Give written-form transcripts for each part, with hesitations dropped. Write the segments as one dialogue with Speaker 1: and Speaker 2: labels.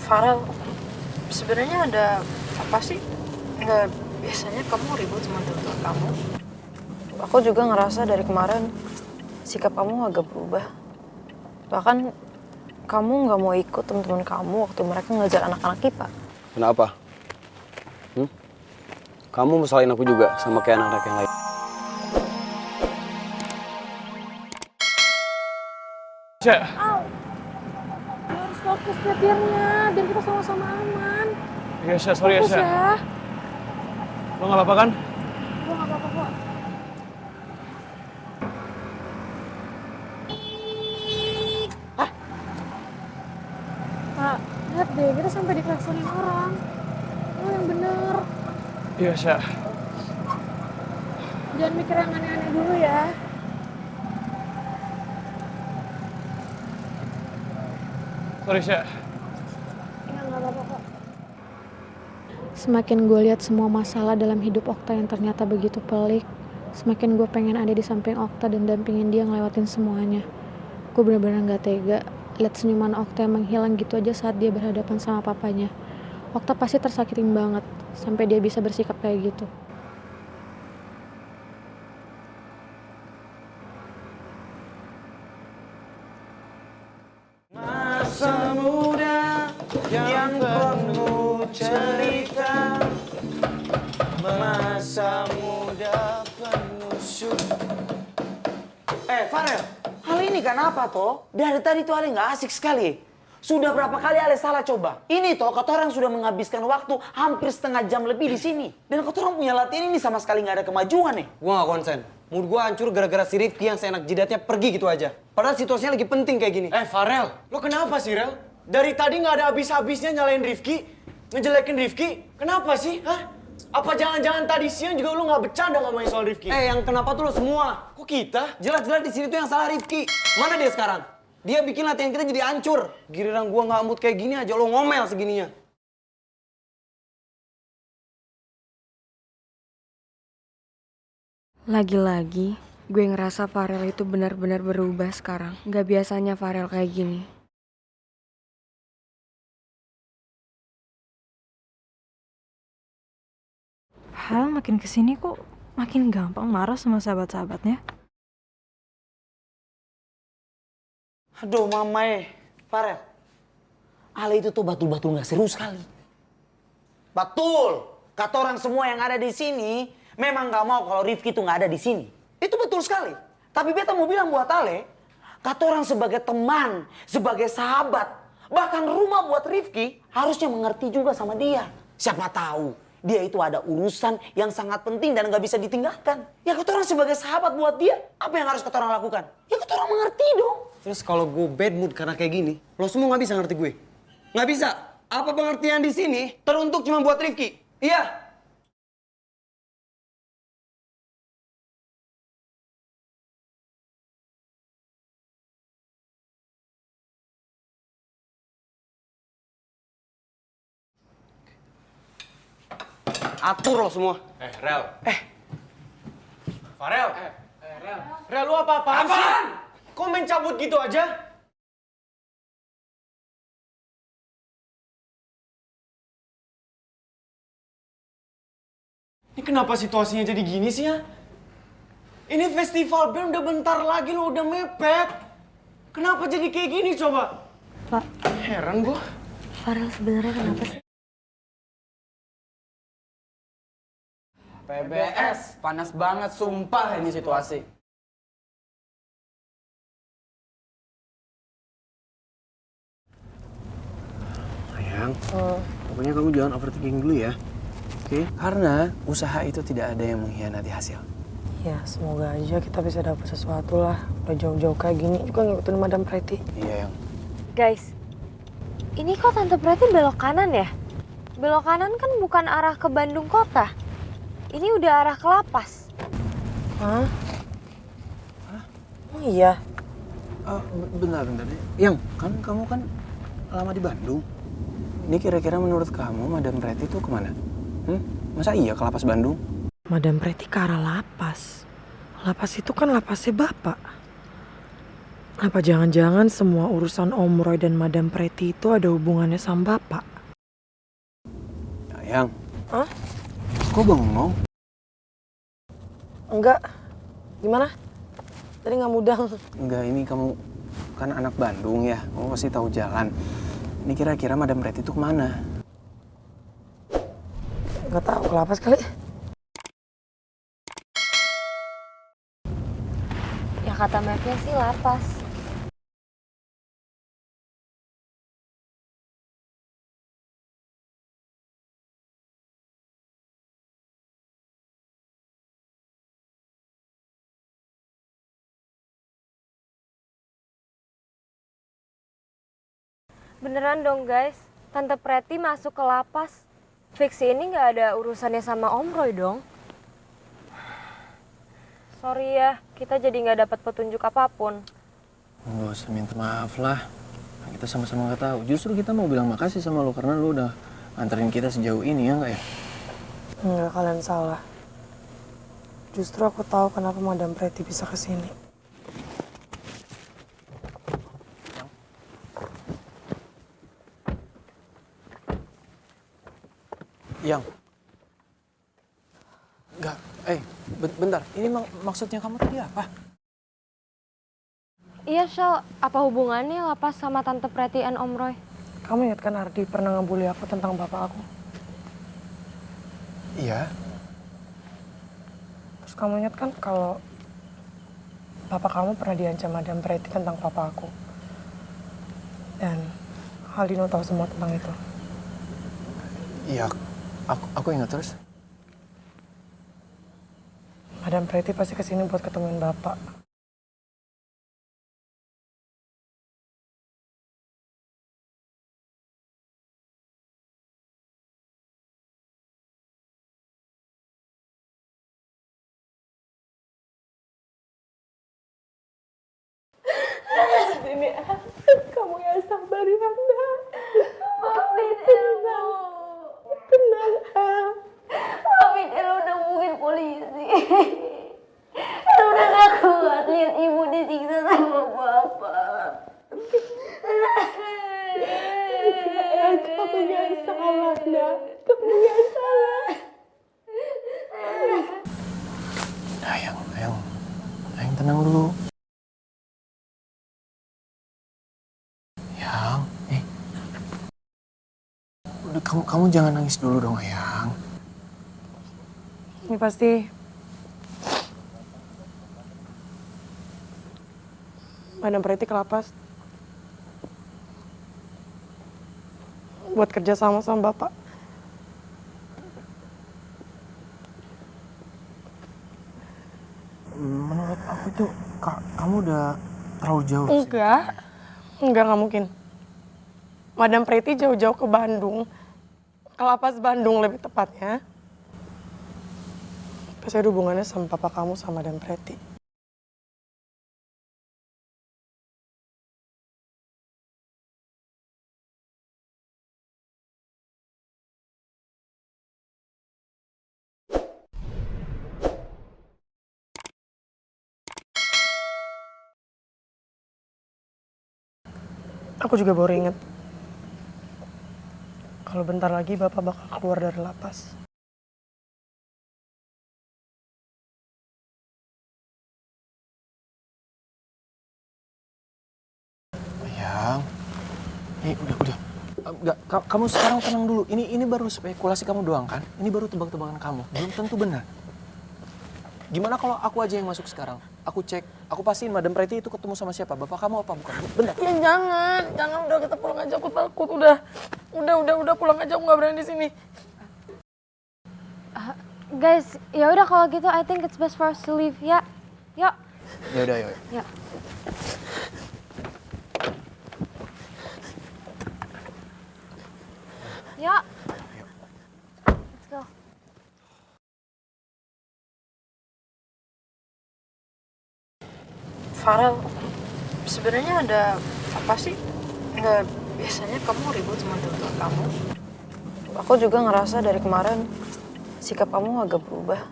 Speaker 1: Farel, sebenarnya ada apa sih? Nggak biasanya kamu ribut sama teman kamu. Aku juga ngerasa dari kemarin sikap kamu agak berubah. Bahkan kamu nggak mau ikut teman-teman kamu waktu mereka ngejar anak-anak IPA.
Speaker 2: Kenapa? Kamu mesalahin aku juga sama kayak anak-anak yang lain.
Speaker 3: Syah.
Speaker 4: Lu harus fokus nyetirnya, biar kita sama-sama aman.
Speaker 3: Iya, Syah, sorry ya,
Speaker 4: Fokus
Speaker 3: Syah.
Speaker 4: ya.
Speaker 3: Lo gak apa-apa kan?
Speaker 4: Gue gak apa-apa kok. Pak, lihat deh, kita sampai diklaksonin orang. Lo yang bener.
Speaker 3: Iya, Syah.
Speaker 4: Jangan mikir yang aneh-aneh dulu ya.
Speaker 3: Sorry, Syah.
Speaker 4: Ya gak apa-apa kok. Semakin gue lihat semua masalah dalam hidup Okta yang ternyata begitu pelik, semakin gue pengen ada di samping Okta dan dampingin dia ngelewatin semuanya. Gue bener-bener gak tega lihat senyuman Okta yang menghilang gitu aja saat dia berhadapan sama papanya. Okta pasti tersakitin banget sampai dia bisa bersikap kayak gitu.
Speaker 5: Masa muda yang penuh cerita, masa muda penuh syukur. Farel, hal ini kenapa toh? Dari tadi tuh Ale nggak asik sekali. Sudah berapa kali Ale salah coba? Ini toh, kata orang sudah menghabiskan waktu hampir setengah jam lebih di sini. Dan kata orang punya latihan ini sama sekali nggak ada kemajuan nih.
Speaker 2: Gua gak konsen. Mood gua hancur gara-gara si Rifki yang seenak jidatnya pergi gitu aja. Padahal situasinya lagi penting kayak gini.
Speaker 5: Farel, lo kenapa sih, Rel? Dari tadi nggak ada habis-habisnya nyalain Rifki, ngejelekin Rifki. Kenapa sih? Hah? Apa jangan-jangan tadi siang juga lo nggak bercanda ngomongin soal Rifki?
Speaker 2: Yang kenapa tuh lo semua?
Speaker 5: Kok kita?
Speaker 2: Jelas-jelas di sini tuh yang salah Rifki. Mana dia sekarang? Dia bikin latihan kita jadi hancur. Giliran gua nggak mood kayak gini aja lo ngomel segininya.
Speaker 6: Lagi-lagi, gue ngerasa Farel itu benar-benar berubah sekarang. Gak biasanya Farel kayak gini.
Speaker 1: Farel makin kesini kok makin gampang marah sama sahabat-sahabatnya.
Speaker 5: Aduh mama Farel. Ale itu tuh batul-batul nggak seru sekali. Betul. Kata orang semua yang ada di sini memang nggak mau kalau Rifki tuh nggak ada di sini. Itu betul sekali. Tapi beta mau bilang buat Ale, kata orang sebagai teman, sebagai sahabat, bahkan rumah buat Rifki harusnya mengerti juga sama dia. Siapa tahu dia itu ada urusan yang sangat penting dan nggak bisa ditinggalkan. Ya kata orang sebagai sahabat buat dia, apa yang harus kata orang lakukan? Ya kata orang mengerti dong.
Speaker 2: Terus kalau gue bad mood karena kayak gini, lo semua nggak bisa ngerti gue. Nggak bisa. Apa pengertian di sini teruntuk cuma buat Rifki? Iya. Atur lo semua.
Speaker 5: Rel. Farel. Rel. Rel, lu apa-apaan sih? Kok main cabut gitu aja? Ini kenapa situasinya jadi gini sih ya? Ini festival band udah bentar lagi lo udah mepet. Kenapa jadi kayak gini coba?
Speaker 6: Pak,
Speaker 5: Heran gua.
Speaker 6: Farel sebenarnya kenapa sih?
Speaker 7: PBS, panas banget sumpah ini situasi.
Speaker 2: Sayang, pokoknya kamu jangan overthinking dulu ya. Oke?
Speaker 7: Karena usaha itu tidak ada yang mengkhianati hasil.
Speaker 1: Ya semoga aja kita bisa dapat sesuatu lah. Udah jauh-jauh kayak gini juga ngikutin Madam Pretty.
Speaker 7: Iya yang.
Speaker 4: Guys, ini kok Tante Pretty belok kanan ya? Belok kanan kan bukan arah ke Bandung kota. Ini udah arah ke Lapas.
Speaker 1: Hah? Oh iya?
Speaker 2: Bentar. Yang, kamu kan lama di Bandung. Ini kira-kira menurut kamu Madam Pretty tuh kemana? Masa iya ke Lapas Bandung?
Speaker 1: Madam Pretty ke arah Lapas. Lapas itu kan lapasnya Bapak.
Speaker 8: Apa jangan-jangan semua urusan Om Roy dan Madam Pretty itu ada hubungannya sama Bapak?
Speaker 2: Yang.
Speaker 8: Hah?
Speaker 2: Kok bengong?
Speaker 8: Enggak. Gimana? Tadi nggak mudang.
Speaker 2: Enggak, ini kamu kan anak Bandung ya. Kamu pasti tahu jalan. Ini kira-kira Madam Pretty itu kemana?
Speaker 8: Nggak tahu, kelapas kali.
Speaker 6: Ya kata mapnya sih lapas. Beneran dong guys, Tante Pretty masuk ke lapas. Fiksi ini nggak ada urusannya sama Om Roy dong. Sorry ya, kita jadi nggak dapat petunjuk apapun.
Speaker 2: Nggak usah minta maaf lah. Kita sama-sama nggak tahu. Justru kita mau bilang makasih sama lo karena lo udah anterin kita sejauh ini, ya nggak ya?
Speaker 8: Enggak, kalian salah. Justru aku tahu kenapa Madam Pretty bisa kesini.
Speaker 2: Yang. Enggak, bentar. Ini maksudnya kamu tadi apa?
Speaker 6: Iya Shal, apa hubungannya lapas sama Tante Pretty and Om Roy?
Speaker 8: Kamu ingat kan Ardi pernah ngebully aku tentang bapak aku?
Speaker 2: Iya.
Speaker 8: Terus kamu ingat kan kalau papa kamu pernah diancam Madam Pretty tentang papa aku? Dan Aldino tahu semua tentang itu.
Speaker 2: Iya, aku ingat terus.
Speaker 8: Madam Pretty pasti kesini buat ketemuin bapak.
Speaker 6: Ini kamu yang sabar ya nak. Maafin Elmo. Tenang maafin Elmo udah mungkin polisi. Elmo udah gak kuat lihat ibu disiksa sama bapak. Kamu gak salah nak. Kamu gak salah.
Speaker 2: Ayang tenang dulu. Udah, kamu jangan nangis dulu dong, Ayang.
Speaker 8: Ini pasti Madam Pretty ke lapas buat kerja sama bapak.
Speaker 2: Menurut aku itu kamu udah terlalu jauh sih.
Speaker 8: Enggak mungkin. Madam Pretty jauh-jauh ke Bandung, ke lapas Bandung lebih tepatnya. Pasti ada hubungannya sama papa kamu sama Madam Pretty. Aku juga baru inget kalau bentar lagi bapak bakal keluar dari lapas.
Speaker 2: Ayang, udah. Enggak, kamu sekarang tenang dulu. Ini baru spekulasi kamu doang kan? Ini baru tebak-tebakan kamu. Belum tentu benar. Gimana kalau aku aja yang masuk sekarang? Aku cek, aku pastiin Madam Pretty itu ketemu sama siapa? Bapak kamu apa bukan? Benar.
Speaker 8: Ya jangan udah kita pulang aja, aku takut. Udah pulang aja, aku nggak berani di sini.
Speaker 6: Guys, ya udah kalau gitu I think it's best for us to leave ya. Yuk.
Speaker 2: Ya udah, yuk.
Speaker 6: Yuk. Yuk. Let's go.
Speaker 1: Farel, sebenarnya ada apa sih? Nggak biasanya kamu ribut sama teman kamu. Aku juga ngerasa dari kemarin sikap kamu agak berubah.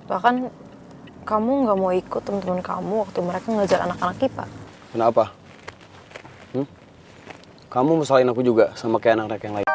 Speaker 1: Bahkan kamu nggak mau ikut teman-teman kamu waktu mereka ngajar anak-anak IPA.
Speaker 9: Kenapa? Kamu mau salahin aku juga sama kayak anak-anak yang lain?